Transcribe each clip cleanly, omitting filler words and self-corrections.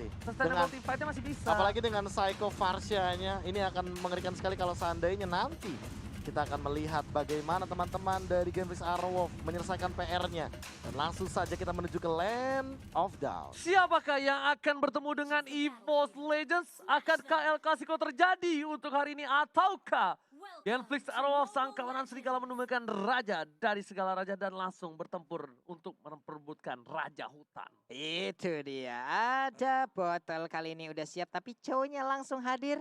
sih. Sustainable team fight-nya masih bisa. Apalagi dengan Psycho Farsia-nya, ini akan mengerikan sekali kalau seandainya nanti kita akan melihat bagaimana teman-teman dari Genflix Airwolf menyelesaikan PR-nya. Dan langsung saja kita menuju ke Land of Doubt. Siapakah yang akan bertemu dengan EVOS Legends? Akankah El Clasico terjadi untuk hari ini ataukah Genflix Airwolf sang kawanan serigala menemukan raja dari segala raja dan langsung bertempur untuk memperebutkan raja hutan? Itu dia, ada botol kali ini udah siap tapi cowoknya langsung hadir.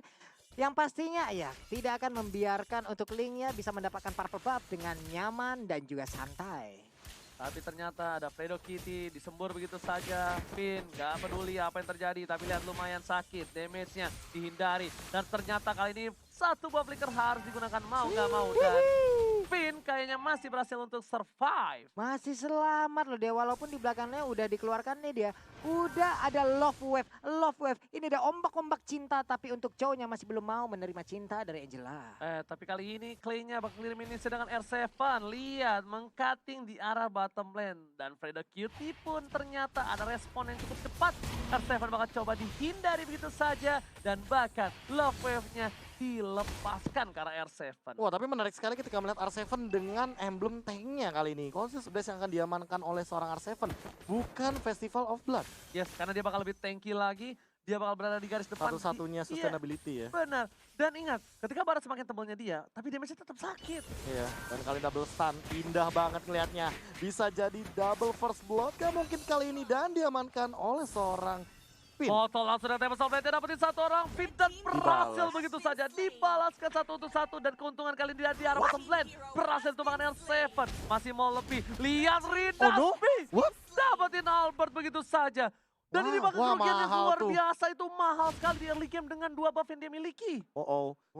Yang pastinya ya tidak akan membiarkan untuk Lingnya bisa mendapatkan purple buff dengan nyaman dan juga santai. Tapi ternyata ada Fredo Kitty disembur begitu saja. Finn gak peduli apa yang terjadi tapi lihat lumayan sakit. Damage-nya dihindari. Dan ternyata kali ini satu buff flicker harus digunakan mau gak mau. Dan Finn kayaknya masih berhasil untuk survive. Masih selamat loh dia walaupun di belakangnya udah dikeluarkan nih dia. Udah ada love wave, love wave. Ini ada ombak-ombak cinta tapi untuk cowoknya masih belum mau menerima cinta dari Angela. Tapi kali ini Clay-nya bakal ngirim ini sedangkan R7 lihat mengcutting di arah bottom lane. Dan Fredo Cutie pun ternyata ada respon yang cukup cepat. R7 bakal coba dihindari begitu saja dan bahkan love wave-nya dilepaskan ke arah R7. Wah, tapi menarik sekali ketika melihat R7 dengan emblem tanknya kali ini. Conscious Blast yang akan diamankan oleh seorang R7, bukan Festival of Blood. Yes, karena dia bakal lebih tanky lagi, dia bakal berada di garis depan. Satu-satunya sustainability ya. Benar, dan ingat, ketika barat semakin tebalnya dia, tapi damage-nya tetap sakit. Iya, dan kali double stun, indah banget ngelihatnya. Bisa jadi double first blood, gak mungkin kali ini dan diamankan oleh seorang Finn. Botol langsung dari table blade dapetin satu orang, Finn dan berhasil Dibalas. begitu saja. Dibalaskan 1-1 dan keuntungan kali ini di arah bottom lane. Berhasil tumbangkan R7, masih mau lebih. Lihat Rinasmi, Oh, no? What? dapetin Albert begitu saja. Dan ini bakal Wah, kerugian yang mahal luar tuh. biasa, itu mahal sekali di early game dengan 2 buff yang dia miliki.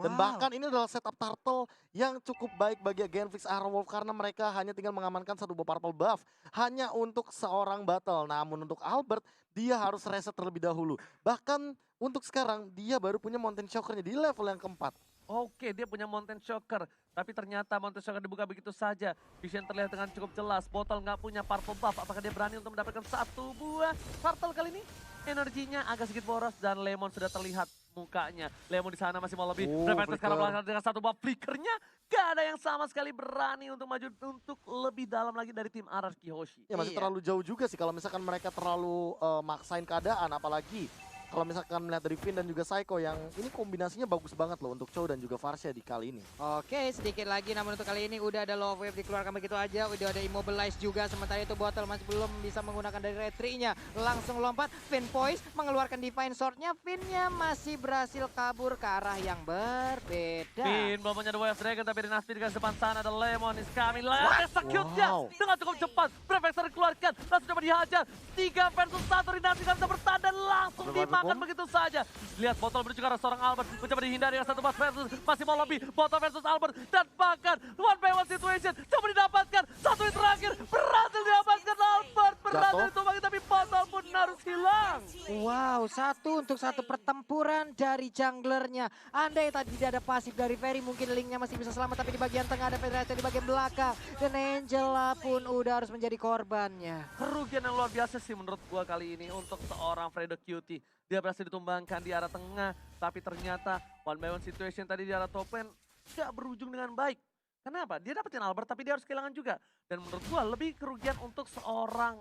Dan Wow. bahkan ini adalah setup turtle yang cukup baik bagi Genflix Airwolf karena mereka hanya tinggal mengamankan satu buah purple buff hanya untuk seorang battle. Namun untuk Albert dia harus reset terlebih dahulu. Bahkan untuk sekarang dia baru punya Mountain Shocker-nya di level yang keempat. Oke, dia punya Mountain Shocker. Tapi ternyata Mountain Shocker dibuka begitu saja. Vision terlihat dengan cukup jelas. Botol nggak punya purple buff. Apakah dia berani untuk mendapatkan satu buah turtle kali ini? Energinya agak sedikit boros dan Lemon sudah terlihat mukanya. Lemon di sana masih mau lebih. Prefector sekarang flicker. melakukan dengan satu buah flickernya. Gak ada yang sama sekali berani untuk maju untuk lebih dalam lagi dari tim Araki Hoshi. Ya masih Iya. terlalu jauh juga sih kalau misalkan mereka terlalu maksain keadaan, apalagi kalau misalkan melihat dari Finn dan juga Psycho yang ini kombinasinya bagus banget loh untuk Chow dan juga Farsia di kali ini. Oke, sedikit lagi namun untuk kali ini udah ada love wave dikeluarkan begitu aja, udah ada immobilize juga, sementara itu botol masih belum bisa menggunakan dari retry-nya. Langsung lompat, Finn Poise mengeluarkan Divine Sword-nya, Finn-nya masih berhasil kabur ke arah yang berbeda. Finn belum punya The Wave Dragon tapi Dynasty di garis depan sana ada Lemon is coming. Lihat execute-nya Wow. dengan cukup cepat. Prefector dikeluarkan, langsung coba dihajar. 3 versus 1 Dynasty gak bisa bertahan dan langsung Aduh, dimakan Bom. begitu saja. Lihat botol menuju ke arah seorang Albert, mencoba dihindari dengan satu buff versus, masih mau lebih. Botol versus Albert dan bahkan one by one situation. Coba didapatkan, satu yang terakhir berhasil didapatkan Albert. Berhasil Jatuh. ditumbangin tapi botol pun harus hilang. Wow, 1-1 pertempuran dari junglernya. Andai tadi tidak ada pasif dari Ferry, mungkin Linknya masih bisa selamat. Tapi di bagian tengah ada Federasi di bagian belakang. Dan Angela pun udah harus menjadi korbannya. Kerugian yang luar biasa sih menurut gua kali ini untuk seorang Fredo Cutie. Dia berhasil ditumbangkan di arah tengah, tapi ternyata one by one situation tadi di arah top lane gak berujung dengan baik. Kenapa? Dia dapetin Albert tapi dia harus kehilangan juga. Dan menurut gua lebih kerugian untuk seorang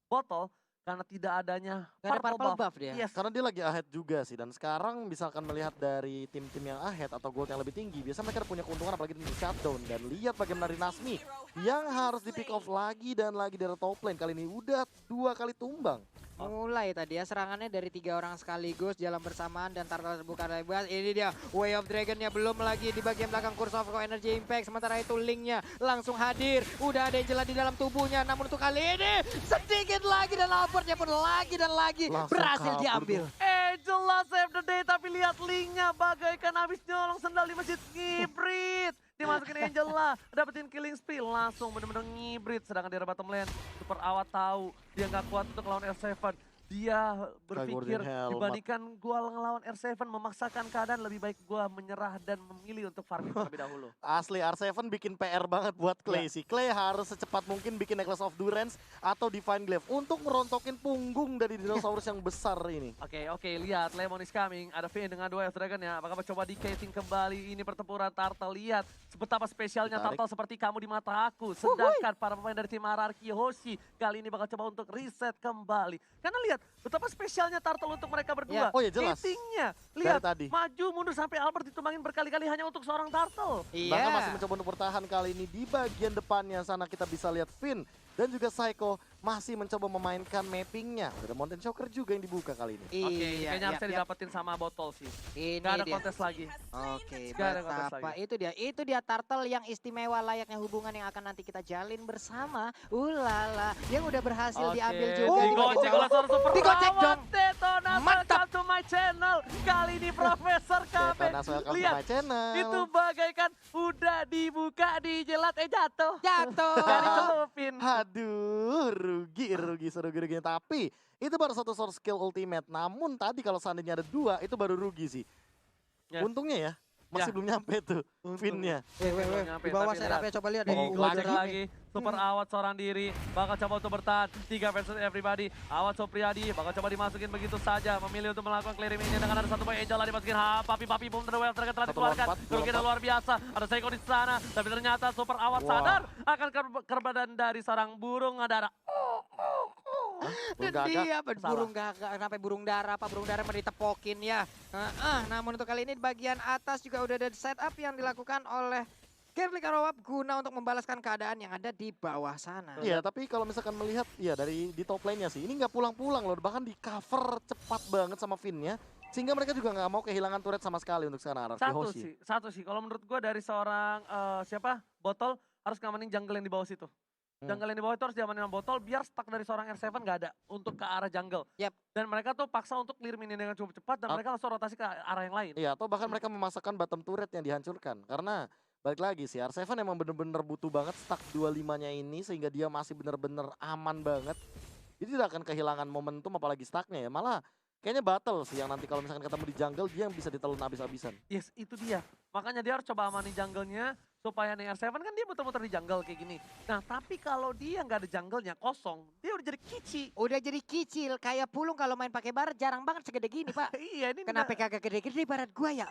botol karena tidak adanya Gak ada purple buff dia. Yes. Karena dia lagi ahead juga sih, dan sekarang misalkan melihat dari tim-tim yang ahead atau gold yang lebih tinggi, biasa mereka punya keuntungan apalagi tim shutdown. Dan lihat bagaimana Rinasmi yang harus di pick off lagi dan lagi dari top lane, kali ini udah 2 kali tumbang. Mulai tadi ya serangannya dari 3 orang sekaligus jalan bersamaan dan Turtle terbuka lebar. Ini dia Way of Dragon-nya belum lagi di bagian belakang Curse of Energy Impact. Sementara itu Link-nya langsung hadir. Udah ada Angela di dalam tubuhnya. Namun untuk kali ini sedikit lagi dan Albert-nya pun lagi dan lagi Langsung berhasil kabur diambil. Angela save the day tapi lihat Linknya bagaikan habis nyolong sendal di masjid ngibrit. Dimasukin Angela, dapetin killing spree, langsung bener-bener ngibrit. Sedangkan di arah bottom lane, Super Awat tahu dia nggak kuat untuk lawan R7. dia berpikir Guardian Helmet. dibandingkan gua ngelawan R7 memaksakan keadaan lebih baik gua menyerah dan memilih untuk farming terlebih dahulu. Asli R7 bikin PR banget buat Clay sih. Clay harus secepat mungkin bikin Necklace of Durance atau Divine Glaive untuk merontokin punggung dari dinosaurus yang besar ini. Oke, lihat Lemon is coming. Ada Finn dengan dua Dragon ya. Apakah coba di casing kembali ini pertempuran Turtle. Lihat betapa spesialnya Tarik. Turtle seperti kamu di mata aku. Sedangkan para pemain dari tim Ararki Hoshi kali ini bakal coba untuk reset kembali. Karena lihat betapa spesialnya Turtle untuk mereka berdua. Oh ya, jelas. Casingnya. Lihat Dari tadi. maju mundur sampai Albert ditumbangin berkali-kali hanya untuk seorang Turtle. Bahkan masih Iya. mencoba untuk bertahan kali ini di bagian depannya sana kita bisa lihat Finn dan juga Psycho masih mencoba memainkan mappingnya. Ada Mountain Choker juga yang dibuka kali ini. Oke, Iya, kayaknya harusnya iya. didapetin sama botol sih. Ini Gak ada dia. kontes lagi. Oke, Gak ada kontes betapa lagi. itu dia Turtle yang istimewa layaknya hubungan yang akan nanti kita jalin bersama. Ulala, yang udah berhasil diambil juga di bagian digocek bawah. oleh seorang super Digocek perawat. dong. Detonas, Mantap. welcome to my channel. Kali ini Profesor KB. Detonas, welcome to Lihat, my channel. itu bagaikan udah dibuka, dijelat, jatuh. Jatuh. Gak dicelupin. Aduh, rugi serugi-ruginya. Tapi itu baru satu source skill ultimate. Namun tadi kalau seandainya ada dua, itu baru rugi sih. Ya. Untungnya ya, masih Ya. belum nyampe tuh Finn-nya. Weh, Nyampe, di bawah tapi serapnya coba lihat deh. Oh, Digocek lagi. lagi. Super awat seorang diri. Bakal coba untuk bertahan. 3 versus everybody. Awat Supriyadi. Bakal coba dimasukin begitu saja. Memilih untuk melakukan clearing ini dengan ada satu poin Angel dimasukin. Papi boom terwell telah Satu dikeluarkan. lompat, dua Kerugian lompat. luar biasa. Ada Seiko di sana. Tapi ternyata super awat Wah. sadar akan keberadaan dari seorang burung Adara. Dan Gagak. dia apa Salah. burung gagak, kenapa burung dara mau ditepokin ya. Namun untuk kali ini di bagian atas juga udah ada setup yang dilakukan oleh Kevlik Arawap guna untuk membalaskan keadaan yang ada di bawah sana. Iya, tapi kalau misalkan melihat ya dari di top lane-nya sih, ini nggak pulang-pulang loh, bahkan di cover cepat banget sama Finn-nya. Sehingga mereka juga nggak mau kehilangan turret sama sekali untuk sekarang Ararki Hoshi. Satu sih. Kalau menurut gua dari seorang botol harus ngamanin jungle yang di bawah situ. Jungle yang di bawah itu harus diamanin sama botol biar stuck dari seorang R7 nggak ada untuk ke arah jungle. Yap. Dan mereka tuh paksa untuk clear minion dengan cukup cepat dan mereka langsung rotasi ke arah yang lain. Iya, atau bahkan mereka memasakkan bottom turret yang dihancurkan. Karena balik lagi sih, R7 emang bener-bener butuh banget stack 25-nya ini sehingga dia masih bener-bener aman banget. Jadi tidak akan kehilangan momentum apalagi stacknya ya. Malah kayaknya battle sih yang nanti kalau misalkan ketemu di jungle dia yang bisa ditelan habis-habisan. Yes, itu dia. Makanya dia harus coba amanin jungle-nya supaya nih R7 kan dia muter-muter di jungle kayak gini. Nah, tapi kalau dia nggak ada jungle-nya kosong, dia udah jadi kici. Udah jadi kicil, kayak pulung kalau main pakai baret jarang banget segede gini pak. Iya, ini Kenapa kagak gede-gede baret gua ya?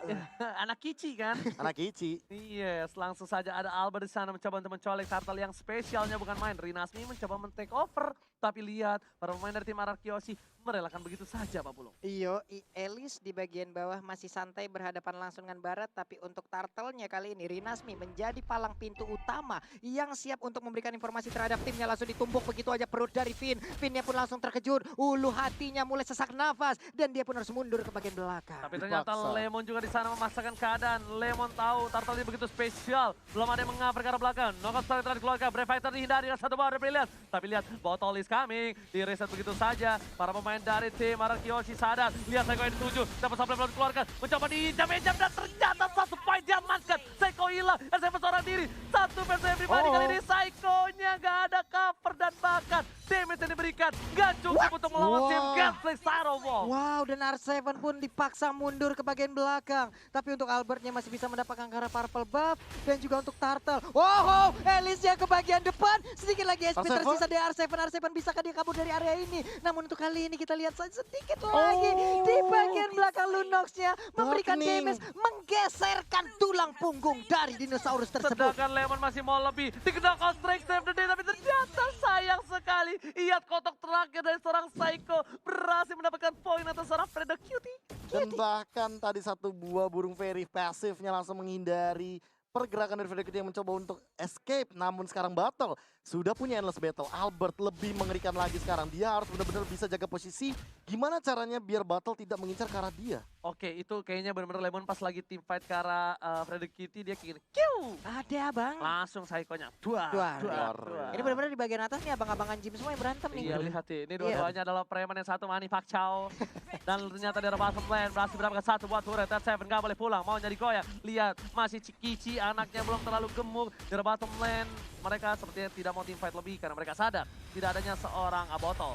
anak kici kan? Anak Ichi. Yes, langsung saja ada Albert di sana mencoba untuk mencolek Turtle yang spesialnya bukan main. Rinasmi mencoba men-take over. Tapi lihat, para pemain dari tim Ararki Hoshi merelakan begitu saja Pak Pulung. Iyo, Elis di bagian bawah masih santai berhadapan langsung dengan Barat. Tapi untuk Turtle-nya kali ini Rinasmi menjadi palang pintu utama yang siap untuk memberikan informasi terhadap timnya. Langsung ditumbuk begitu aja perut dari Finn. Finn-nya pun langsung terkejut. Ulu hatinya mulai sesak nafas. Dan dia pun harus mundur ke bagian belakang. Tapi ternyata Dipaksa. Lemon juga di sana memaksakan keadaan. Lemon tahu Turtle ini begitu spesial. Belum ada yang mengapa ke arah belakang. Knockout strike telah dikeluarkan. Brave Fighter dihindari dengan satu bawah Brilliant. Tapi lihat, botol is coming. Di reset begitu saja. Para pemain dari tim Ararki Hoshi sadar. Lihat Seiko yang dituju. Dapat supply belum dikeluarkan. Mencoba dijam-jam dan ternyata satu poin diamankan. Seiko hilang. R7 seorang diri. Satu versus everybody kali ini. Seiko-nya gak ada cover dan bahkan damage yang diberikan gak cukup untuk melawan tim Gatling Starowall. Wow, dan R7 pun dipaksa mundur ke bagian belakang. Tapi untuk Albertnya masih bisa mendapatkan karena purple buff. Dan juga untuk Turtle. Wow, Elisnya ke bagian depan. Sedikit lagi SP R7? tersisa dari R7. R7 bisakah dia kabur dari area ini? Namun untuk kali ini kita lihat saja sedikit lagi. Di bagian belakang Lunox-nya memberikan Darkening. damage. Menggeserkan tulang punggung dari dinosaurus tersebut. Sedangkan Lemon masih mau lebih. Dikenal strike save the day. Tapi ternyata sayang sekali. Lihat kotak terakhir dari seorang Psycho. Berhasil mendapatkan poin atas seorang Fredo Cutie. Dan bahkan tadi satu buah burung fairy pasifnya langsung menghindari pergerakan dari Freddy yang mencoba untuk escape. Namun sekarang battle sudah punya endless battle. Albert lebih mengerikan lagi sekarang. Dia harus benar-benar bisa jaga posisi. Gimana caranya biar battle tidak mengincar ke arah dia? Oke, itu kayaknya benar-benar Lemon pas lagi team fight ke arah Fredo Cutie. Dia kayak gini. Kiu! Ada bang. Langsung Psycho-nya. Duar. Duar. Duar. Ini benar-benar di bagian atas nih abang-abangan gym semua yang berantem nih. Iya lihat nih, ini dua-duanya adalah preman yang satu Manny Pacquiao. Dan ternyata dia bottom lane berhasil mendapatkan satu buat turret. R7 gak boleh pulang, mau jadi goyang. Lihat, masih Cikici, anaknya belum terlalu gemuk. Di bottom lane, mereka sepertinya tidak mau teamfight lebih karena mereka sadar tidak adanya seorang Abotol.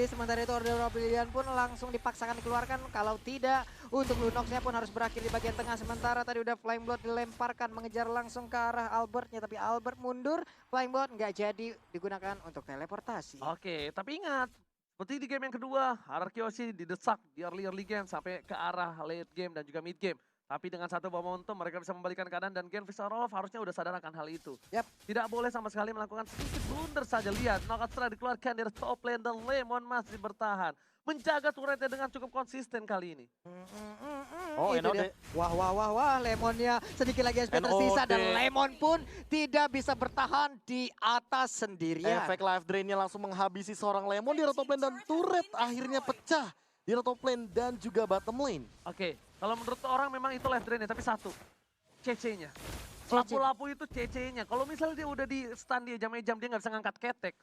Sementara itu Order of Brilliant pun langsung dipaksakan dikeluarkan. Kalau tidak, untuk Lunox-nya pun harus berakhir di bagian tengah. Sementara tadi udah Flying Blood dilemparkan mengejar langsung ke arah Albertnya. Tapi Albert mundur, Flying Blood nggak jadi digunakan untuk teleportasi. Oke, tapi ingat, seperti di game yang kedua, RRQ didesak di early game sampai ke arah late game dan juga mid game. Tapi dengan satu momentum mereka bisa membalikan keadaan dan Genfix Arolov harusnya udah sadar akan hal itu. Yap. Tidak boleh sama sekali melakukan sedikit blunder saja. Lihat, knockout strike dikeluarkan dari top lane dan Lemon masih bertahan. Menjaga turretnya dengan cukup konsisten kali ini. Oh, Itu NOD. dia. Wah, Lemonnya sedikit lagi SP tersisa NOD. dan Lemon pun tidak bisa bertahan di atas sendirian. Efek life drainnya langsung menghabisi seorang Lemon di top lane dan turret akhirnya pecah di top lane dan juga bottom lane. Oke, kalau menurut orang memang itu left drain-nya, tapi satu, CC-nya. Lapu-lapu itu CC-nya. Kalau misalnya dia udah di stun dia jam-jam dia nggak bisa ngangkat ketek.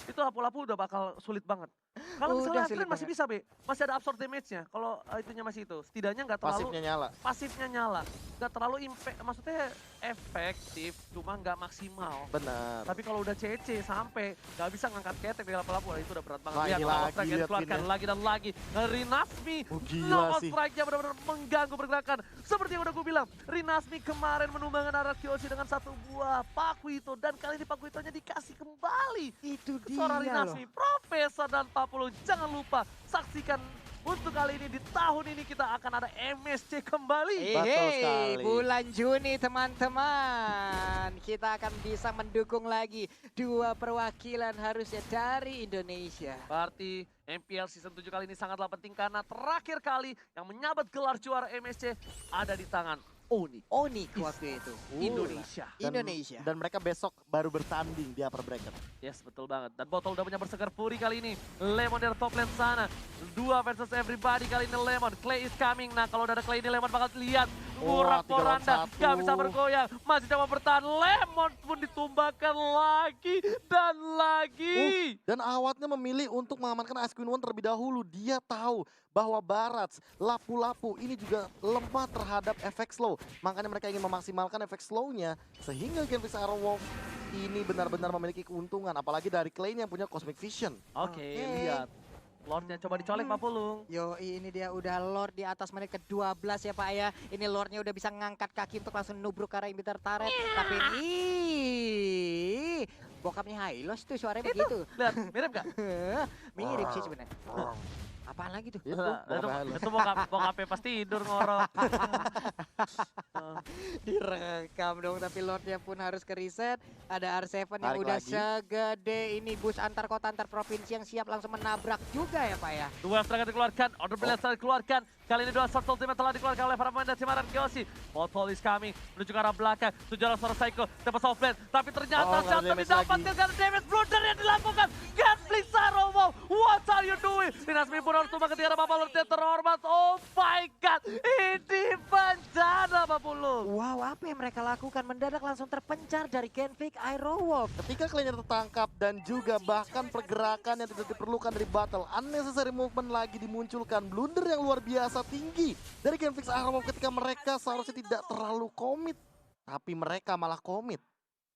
Itu lapu-lapu udah bakal sulit banget. Kalau misalnya Udah left sulit drain masih bisa, Be. Masih ada absorb damage-nya. Kalau itunya masih itu. Setidaknya nggak terlalu Pasifnya nyala. pasifnya nyala. Nggak terlalu impact, maksudnya efektif, cuma nggak maksimal. Benar. Tapi kalau udah CC sampai nggak bisa ngangkat ketek dari lapu-lapu, itu udah berat banget. Wah, Lihat, ini knockout lagi, strike yang lihat dikeluarkan ini. lagi dan lagi. Rinasmi, Oh, gila knockout sih. strike-nya benar-benar mengganggu pergerakan. Seperti yang udah gue bilang, Rinasmi kemarin menumbangkan RRQ dengan satu buah Pakuito. Dan kali ini Pakuitonya dikasih kembali. Itu Ke seorang dia Rinasmi, Profesor dan Papulu. Jangan lupa saksikan untuk kali ini di tahun ini kita akan ada MSC kembali. Betul sekali. Bulan Juni teman-teman. Kita akan bisa mendukung lagi dua perwakilan harusnya dari Indonesia. Berarti MPL Season 7 kali ini sangatlah penting karena terakhir kali yang menyabet gelar juara MSC ada di tangan Onyx Onyx waktu itu. Indonesia. Indonesia. Dan mereka besok baru bertanding di upper bracket. Yes, betul banget. Dan Botol udah punya berseger Fury kali ini. Lemon dari top lane sana. 2 versus everybody kali ini Lemon. Clay is coming. Nah, kalau udah ada Clay ini Lemon bakal lihat. Murah 3 lawan Poranda. 1. Gak bisa bergoyang. Masih coba bertahan. Lemon pun ditumbangkan lagi dan lagi. Dan awatnya memilih untuk mengamankan Ice Queen One terlebih dahulu. Dia tahu bahwa Barats, lapu-lapu ini juga lemah terhadap efek slow. Makanya mereka ingin memaksimalkan efek slow-nya. Sehingga Genfix Arrowwolf ini benar-benar memiliki keuntungan. Apalagi dari Clay yang punya Cosmic Vision. Oke, Oke. lihat. Lordnya coba dicolek Pak Pulung. Yo, ini dia udah Lord di atas menit ke-12 ya Pak ya. Ini Lordnya udah bisa ngangkat kaki untuk langsung nubruk ke arah Inhibitor turret. Tapi bokapnya Hylos tuh suaranya begitu. Lihat, mirip gak? Mirip sih sebenarnya. Apaan lagi tuh? Itu, Itu bokapnya pasti tidur ngorok. Direkam dong, tapi Lordnya pun harus ke reset. Ada R7 yang Tarik udah lagi. segede ini bus antar kota antar provinsi yang siap langsung menabrak juga ya Pak ya. Dua serangan dikeluarkan, order brilliant setelah dikeluarkan. Kali ini dua short ultimate telah dikeluarkan oleh para pemain dan Cimaran Kyoshi. Botol is coming, menuju ke arah belakang. Tujuan seorang Psycho, dapat soft lane. Tapi ternyata Oh, nggak shot damage didapatkan karena damage blunder yang dilakukan. Genflix Arrowwolf, what are you doing? Dinasmi pun harus tumbang ketika ada Bapak Lord yang terhormat. Oh my god, ini bencana Pak Pulung. Wow, apa yang mereka lakukan? Mendadak langsung terpencar dari Genfix Arrowwolf. Ketika Clay-nya tertangkap dan juga bahkan pergerakan yang tidak diperlukan dari battle, unnecessary movement lagi dimunculkan, blunder yang luar biasa tinggi dari Genfix Arrowwolf ketika mereka seharusnya tidak terlalu komit, tapi mereka malah komit.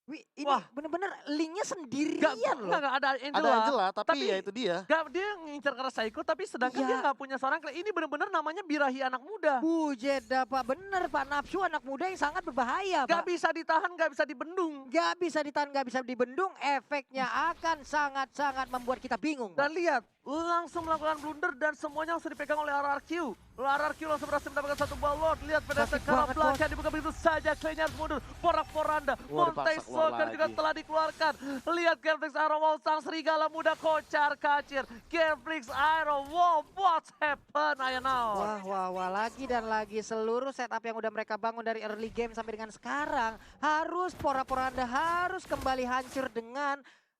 Wih, ini Wah. bener-bener linknya sendirian loh. Nggak ada Angela. Ada Angela, tapi Tapi- ya itu dia. Gak, dia ngincar ke arah Psycho, tapi sedangkan Iya. dia nggak punya seorang Clay. Ini bener-bener namanya birahi anak muda. Bujet Pak, bener Pak, nafsu anak muda yang sangat berbahaya Gak Pak. bisa ditahan, gak bisa dibendung. Gak bisa ditahan, gak bisa dibendung, efeknya akan sangat-sangat membuat kita bingung Pak. Dan lihat, langsung melakukan blunder dan semuanya langsung dipegang oleh RRQ. RRQ langsung berhasil mendapatkan satu ball Lord. Lihat pada Sakit ke arah banget, belakang dibuka begitu saja. Clay-nya harus mundur. Porak-poranda. Wah, Montai dipaksa keluar Soccer juga lagi. telah dikeluarkan. Lihat Genflix Arrowwolf, sang serigala muda kocar kacir. Genflix Arrowwolf, what's happen I know. Wah, lagi dan lagi seluruh setup yang udah mereka bangun dari early game sampai dengan sekarang harus pora-poranda harus kembali hancur dengan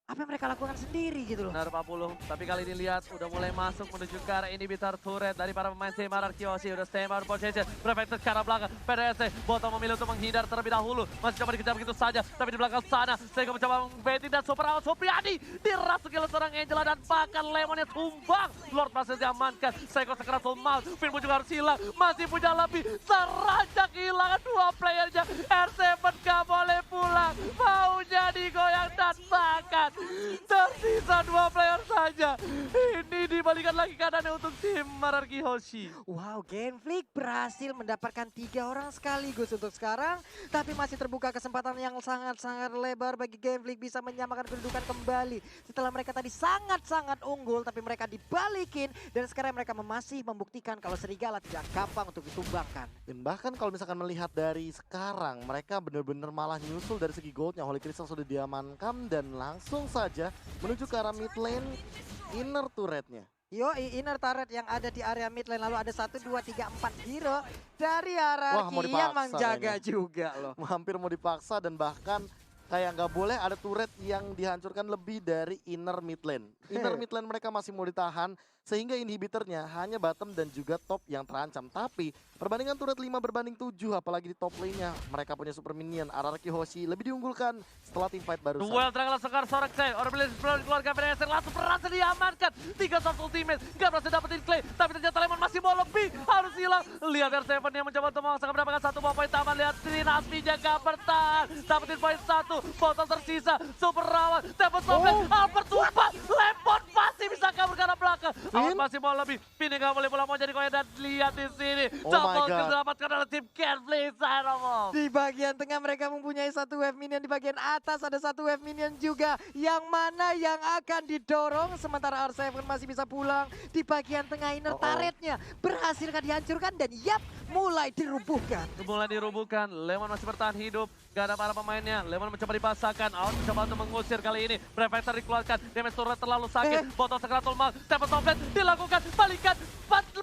apa yang mereka lakukan sendiri gitu loh. Benar Pak Pulung, tapi kali ini lihat udah mulai masuk menuju ke arah inhibitor turret dari para pemain tim Ararkiosi. Udah stay out position, prefected ke arah belakang. PDSC, Botol memilih untuk menghindar terlebih dahulu. Masih coba dikejar begitu saja, tapi di belakang sana Seiko mencoba membaiting dan super awal Supriyadi. Dirasuki oleh seorang Angela dan bahkan Lemonnya tumbang. Lord masih diamankan, Seiko Secretal Mouth. Firmo juga harus hilang, masih punya lebih. Seranjak kehilangan dua playernya. R7 gak boleh pulang, maunya digoyang dan bahkan tersisa dua player saja. Ini dibalikan lagi keadaannya untuk tim Mararki Hoshi. Wow, Genflix berhasil mendapatkan 3 orang sekaligus untuk sekarang. Tapi masih terbuka kesempatan yang sangat-sangat lebar bagi Genflix bisa menyamakan kedudukan kembali. Setelah mereka tadi sangat-sangat unggul, tapi mereka dibalikin. Dan sekarang mereka masih membuktikan kalau Serigala tidak gampang untuk ditumbangkan. Dan bahkan kalau misalkan melihat dari sekarang, mereka benar-benar malah nyusul dari segi goldnya. Holy Crystal sudah diamankan dan langsung saja menuju ke arah mid lane inner turretnya. Inner turret yang ada di area mid lane. Lalu ada 1, 2, 3, 4 hero dari Wah, mau Ararki dipaksa yang menjaga kayaknya. juga loh. Hampir mau dipaksa dan bahkan kayak nggak boleh ada turret yang dihancurkan lebih dari inner mid lane. Inner mid lane mereka masih mau ditahan sehingga inhibitornya hanya bottom dan juga top yang terancam. Tapi perbandingan turret 5 berbanding 7 apalagi di top lane-nya mereka punya super minion. Ararki Hoshi lebih diunggulkan setelah team fight barusan. Duel Dragon Sekar Sorak Clay, Orbilis keluarga PDS langsung berhasil diamankan. 3 soft ultimate, gak berhasil dapetin Clay. Tapi ternyata Lemon masih mau lebih, harus hilang. Lihat R7 yang mencoba untuk memaksakan mendapatkan 1 poin taman. Lihat Trinasmi gak bertahan, dapetin poin 1. Botol tersisa, super rawan, Tempo Softland, Albert tumpah. Lemon masih bisa kabur ke arah belakang. Albert masih mau lebih, Pini gak boleh pulang mau jadi koin dan lihat di sini. Oh Double my God. diselamatkan oleh tim Genflix Aeromov. Di bagian tengah mereka mempunyai 1 wave minion, di bagian atas ada 1 wave minion juga. Yang mana yang akan didorong sementara R7 masih bisa pulang. Di bagian tengah inner turretnya berhasilkah dihancurkan dan yap mulai dirubuhkan. Mulai dirubuhkan, Lemon masih bertahan hidup. Gak ada para pemainnya, Lemon mencoba dipasangkan. Out mencoba untuk mengusir kali ini. Prefector dikeluarkan, damage turret terlalu sakit. Botol Secretal Mouth, Tempo Softland dilakukan, balikan.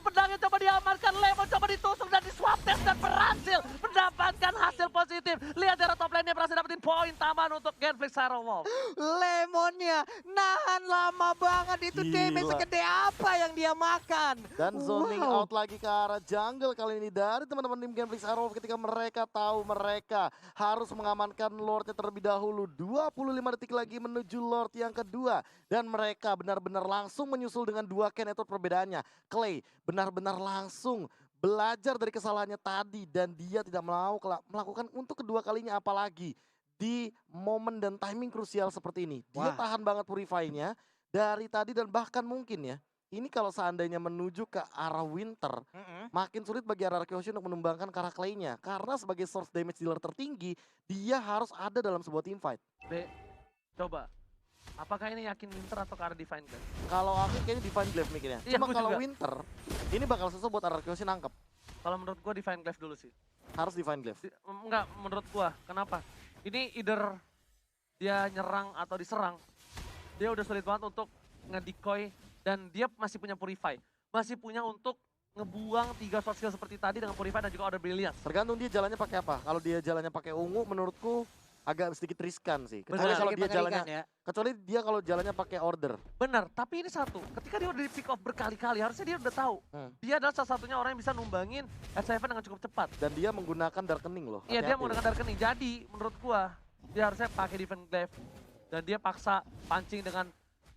Pedangnya coba diamankan, Lemon coba ditusuk dan di swap test dan berhasil mendapatkan hasil positif. Lihat dari top lane-nya berhasil dapetin poin taman untuk Genflix Aerowolf. Lemonnya nahan lama banget, itu damage Gila. segede apa yang dia makan. Dan zoning Wow. out lagi ke arah jungle kali ini dari teman-teman tim Genflix Aerowolf ketika mereka tahu mereka harus mengamankan Lordnya terlebih dahulu. 25 detik lagi menuju Lord yang kedua. Dan mereka benar-benar langsung menyusul dengan 2 Kennetot perbedaannya. Clay benar-benar langsung belajar dari kesalahannya tadi dan dia tidak mau melakukan untuk kedua kalinya apalagi di momen dan timing krusial seperti ini. Dia Wah. tahan banget Purify-nya dari tadi dan bahkan mungkin ya. Ini kalau seandainya menuju ke arah winter, makin sulit bagi Ararki Hoshi untuk menumbangkan Kara Clay-nya. Karena sebagai source damage dealer tertinggi, dia harus ada dalam sebuah team fight. B, coba. Apakah ini yakin Winter atau ke arah Divine Glaive? Kalau aku kayaknya Divine Glaive mikirnya. Iya, Cuma aku kalau juga. winter, ini bakal susah buat Ararki Hoshi nangkep. Kalau menurut gua Divine Glaive dulu sih. Harus Divine Glaive. Enggak, menurut gua. Kenapa? Ini either dia nyerang atau diserang. Dia udah sulit banget untuk nge-decoy dan dia masih punya Purify. Masih punya untuk ngebuang 3 short skill seperti tadi dengan Purify dan juga Order Brilliance. Tergantung dia jalannya pakai apa. Kalau dia jalannya pakai ungu, menurutku agak sedikit riskan sih. Kecuali Benar. kalau Sedikit dia mengerikan jalannya, ya. kecuali dia kalau jalannya pakai order. Benar, tapi ini satu. Ketika dia udah di pick off berkali-kali, harusnya dia udah tahu. Dia adalah salah satunya orang yang bisa numbangin S7 dengan cukup cepat. Dan dia menggunakan Darkening loh. Iya, dia Hati-hati. menggunakan Darkening. Jadi, menurut gua, dia harusnya pakai Divine Glaive. Dan dia paksa pancing dengan,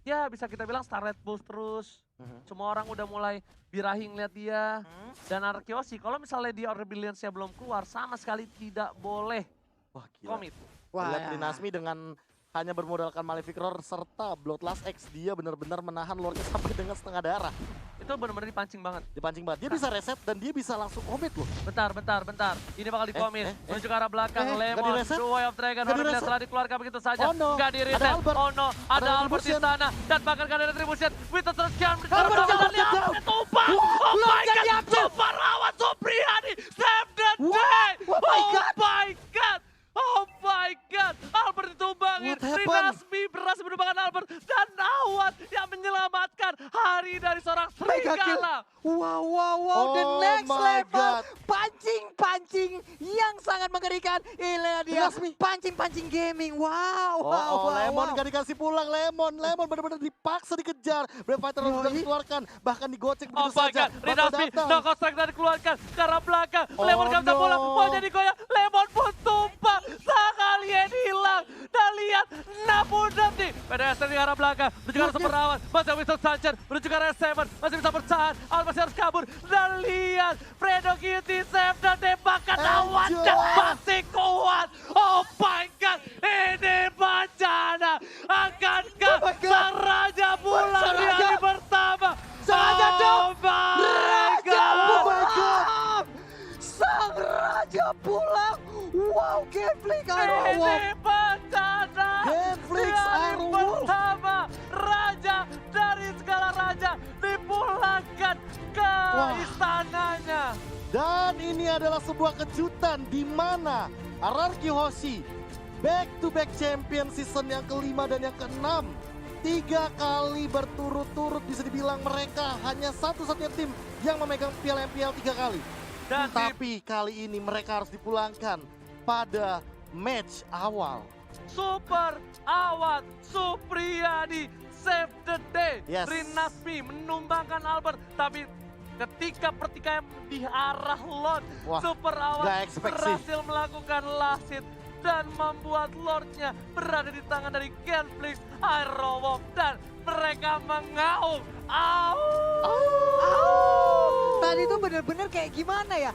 ya bisa kita bilang Starlight Pulse terus. Semua orang udah mulai birahi ngeliat dia. Dan Ararki Hoshi, kalau misalnya dia Order Brilliance-nya belum keluar, sama sekali tidak boleh Wah gila. komit. Lihat Trinasmi dengan hanya bermodalkan Malefic Roar serta Bloodlust X, dia benar-benar menahan Lordnya sampai dengan setengah darah. Itu benar-benar dipancing banget. Dipancing banget. Dia bisa reset dan dia bisa langsung komit loh. Bentar. Ini bakal dikomit. Menuju ke arah belakang. nggak Lemon, di-reset? The Way of Dragon. Nggak Order di-reset? setelah dikeluarkan begitu saja. Oh no, Nggak di-reset. ada Albert. Oh no, ada Ada Albert di Retribution. sana. Dan bahkan nggak ada Retribution. Winter terus kian. Albert down, down. Tumpah. Oh my God. Tumpah rawat Supriyadi. Save the day. What my God. Oh my God. Albert ditumbangin. What happened? Trinasmi berhasil menumbangkan Albert. Dan Awad yang menyelamatkan hari dari seorang Mega kill. serigala. Wow, the Oh next my level. God. pancing yang sangat mengerikan. Inilah dia, Lasmi. pancing gaming. Wow, wow, wow, Lemon wow. gak dikasih pulang, Lemon benar-benar dipaksa dikejar. Brave Fighter sudah dikeluarkan, bahkan digocek Oh begitu my saja. god, Rinasmi, datang. no konstrak dan dikeluarkan ke arah belakang. Oh Lemon gak bisa no. pulang, mau jadi goyang. Lemon pun tumpah, sekalian hilang. Dan lihat, 60 detik. PDS di arah belakang, menuju ke arah seperawan. Masih Winston Sanchez, menuju ke arah S7. Masih bisa bertahan, Al masih harus kabur. Dan lihat, Fredo Cutie save dan tembakan awan Enjoy. dan masih kuat. Oh my god, ini bencana. Akankah Oh my God. sang raja pulang Sang di raja. hari pertama? Sang raja dong. Oh my Raja god. pulang! Sang raja pulang! Wow, Genflix Iron Wolf! Ini bencana. Genflix Di hari Iron Wolf. pertama, raja dari segala raja dipulangkan ke Wah. istananya. Dan ini adalah sebuah kejutan di mana RRQ Hoshi back-to-back champion season yang kelima dan yang keenam. 3 kali berturut-turut bisa dibilang mereka hanya satu-satunya tim yang memegang piala MPL 3 kali. Dan di Tapi kali ini mereka harus dipulangkan pada match awal. Super Awad Supriyadi save the day. Yes. Rinasmi menumbangkan Albert, tapi ketika pertikaian di arah Lord, Wah, Super Awad nggak expect sih. berhasil melakukan last hit dan membuat Lordnya berada di tangan dari Genflix Iron Wolf dan mereka mengaum. Au! Tadi tuh bener-bener kayak gimana ya?